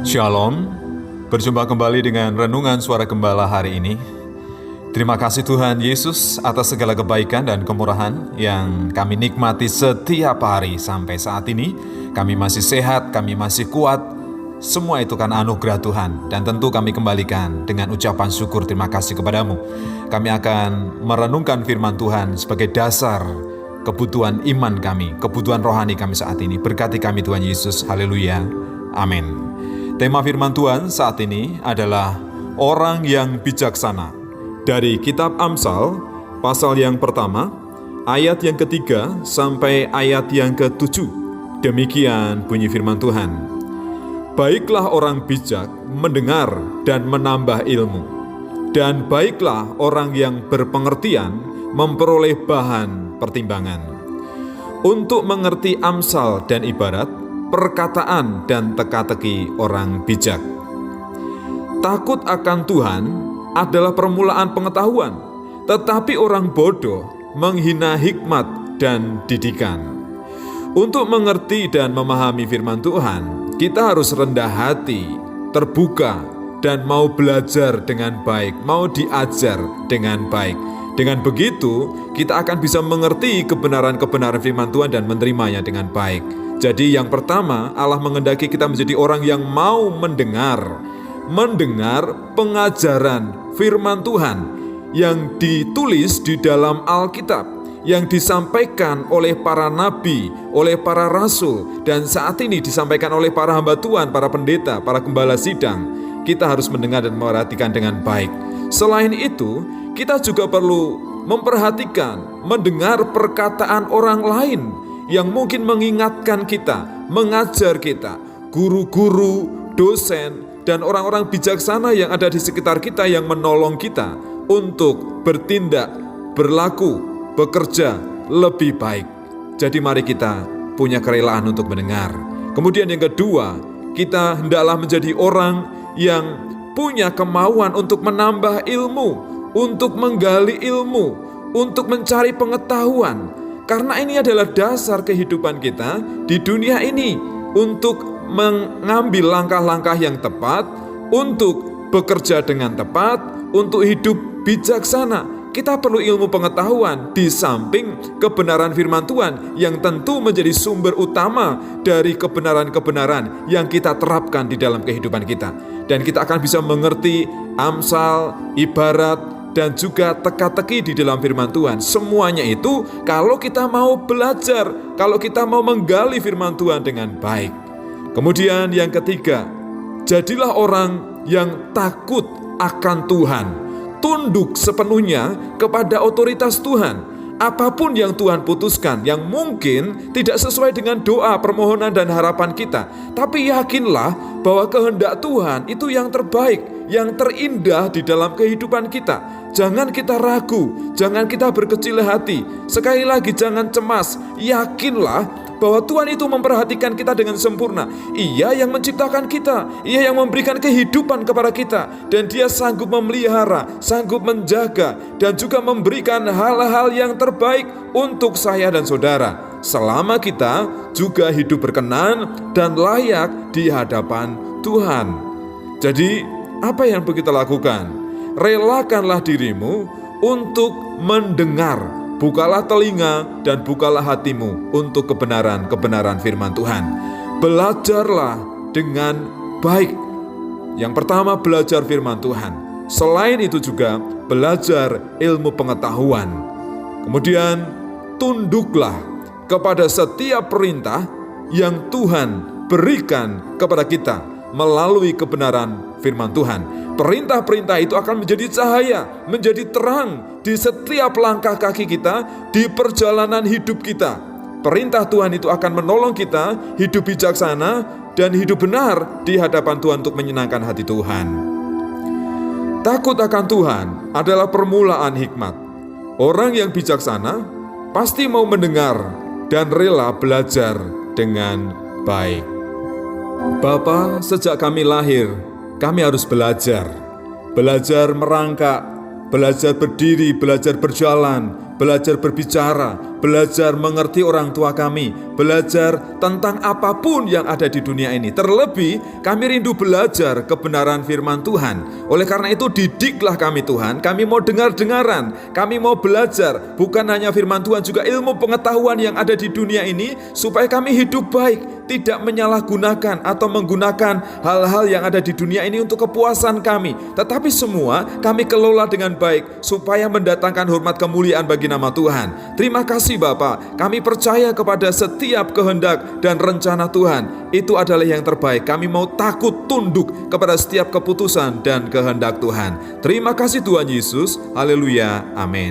Shalom, berjumpa kembali dengan Renungan Suara Gembala hari ini. Terima kasih Tuhan Yesus atas segala kebaikan dan kemurahan yang kami nikmati setiap hari sampai saat ini. Kami masih sehat, kami masih kuat. Semua itu karena anugerah Tuhan, dan tentu kami kembalikan dengan ucapan syukur terima kasih kepadamu. Kami akan merenungkan firman Tuhan sebagai dasar kebutuhan iman kami, kebutuhan rohani kami saat ini. Berkati kami Tuhan Yesus, haleluya, amin. Tema firman Tuhan saat ini adalah orang yang bijaksana. Dari kitab Amsal, pasal yang pertama, ayat yang ketiga sampai ayat yang ketujuh. Demikian bunyi firman Tuhan. Baiklah orang bijak mendengar dan menambah ilmu, dan baiklah orang yang berpengertian memperoleh bahan pertimbangan. Untuk mengerti amsal dan ibarat, perkataan dan teka-teki orang bijak. Takut akan Tuhan adalah permulaan pengetahuan, tetapi orang bodoh menghina hikmat dan didikan. Untuk mengerti dan memahami firman Tuhan, kita harus rendah hati, terbuka, dan mau belajar dengan baik, mau diajar dengan baik. Dengan begitu, kita akan bisa mengerti kebenaran-kebenaran firman Tuhan dan menerimanya dengan baik. Jadi yang pertama, Allah mengendaki kita menjadi orang yang mau mendengar pengajaran firman Tuhan yang ditulis di dalam Alkitab, yang disampaikan oleh para nabi, oleh para rasul, dan saat ini disampaikan oleh para hamba Tuhan, para pendeta, para gembala sidang. Kita harus mendengar dan memperhatikan dengan baik. Selain itu, kita juga perlu memperhatikan, mendengar perkataan orang lain yang mungkin mengingatkan kita, mengajar kita, guru-guru, dosen, dan orang-orang bijaksana yang ada di sekitar kita yang menolong kita untuk bertindak, berlaku, bekerja lebih baik. Jadi mari kita punya kerelaan untuk mendengar. Kemudian yang kedua, kita hendaklah menjadi orang yang punya kemauan untuk menambah ilmu, untuk menggali ilmu, untuk mencari pengetahuan. Karena ini adalah dasar kehidupan kita di dunia ini, untuk mengambil langkah-langkah yang tepat, untuk bekerja dengan tepat, untuk hidup bijaksana. Kita perlu ilmu pengetahuan di samping kebenaran firman Tuhan yang tentu menjadi sumber utama dari kebenaran-kebenaran yang kita terapkan di dalam kehidupan kita. Dan kita akan bisa mengerti amsal, ibarat, dan juga teka-teki di dalam firman Tuhan. Semuanya itu kalau kita mau belajar, kalau kita mau menggali firman Tuhan dengan baik. Kemudian yang ketiga, jadilah orang yang takut akan Tuhan, tunduk sepenuhnya kepada otoritas Tuhan. Apapun yang Tuhan putuskan yang mungkin tidak sesuai dengan doa, permohonan, dan harapan kita, tapi yakinlah bahwa kehendak Tuhan itu yang terbaik, yang terindah di dalam kehidupan kita. Jangan kita ragu, jangan kita berkecil hati. Sekali lagi, jangan cemas. Yakinlah bahwa Tuhan itu memperhatikan kita dengan sempurna. Ia yang menciptakan kita, Ia yang memberikan kehidupan kepada kita, dan Dia sanggup memelihara, sanggup menjaga, dan juga memberikan hal-hal yang terbaik untuk saya dan saudara, selama kita juga hidup berkenan dan layak di hadapan Tuhan. Jadi, apa yang perlu kita lakukan? Relakanlah dirimu untuk mendengar. Bukalah telinga dan bukalah hatimu untuk kebenaran-kebenaran firman Tuhan. Belajarlah dengan baik. Yang pertama, belajar firman Tuhan. Selain itu juga belajar ilmu pengetahuan. Kemudian tunduklah kepada setiap perintah yang Tuhan berikan kepada kita melalui kebenaran firman Tuhan. Perintah-perintah itu akan menjadi cahaya, menjadi terang di setiap langkah kaki kita, di perjalanan hidup kita. Perintah Tuhan itu akan menolong kita hidup bijaksana dan hidup benar di hadapan Tuhan untuk menyenangkan hati Tuhan. Takut akan Tuhan adalah permulaan hikmat. Orang yang bijaksana pasti mau mendengar dan rela belajar dengan baik. Bapa, sejak kami lahir, kami harus belajar merangkak, belajar berdiri, belajar berjalan, belajar berbicara, belajar mengerti orang tua kami, belajar tentang apapun yang ada di dunia ini. Terlebih kami rindu belajar kebenaran firman Tuhan. Oleh karena itu didiklah kami Tuhan. Kami mau dengar-dengaran, kami mau belajar, bukan hanya firman Tuhan, juga ilmu pengetahuan yang ada di dunia ini, supaya kami hidup baik, tidak menyalahgunakan atau menggunakan hal-hal yang ada di dunia ini untuk kepuasan kami, tetapi semua kami kelola dengan baik supaya mendatangkan hormat kemuliaan bagi nama Tuhan. Terima kasih Bapa, kami percaya kepada setiap kehendak dan rencana Tuhan. Itu adalah yang terbaik. Kami mau takut tunduk kepada setiap keputusan dan kehendak Tuhan. Terima kasih Tuhan Yesus. Haleluya. Amin.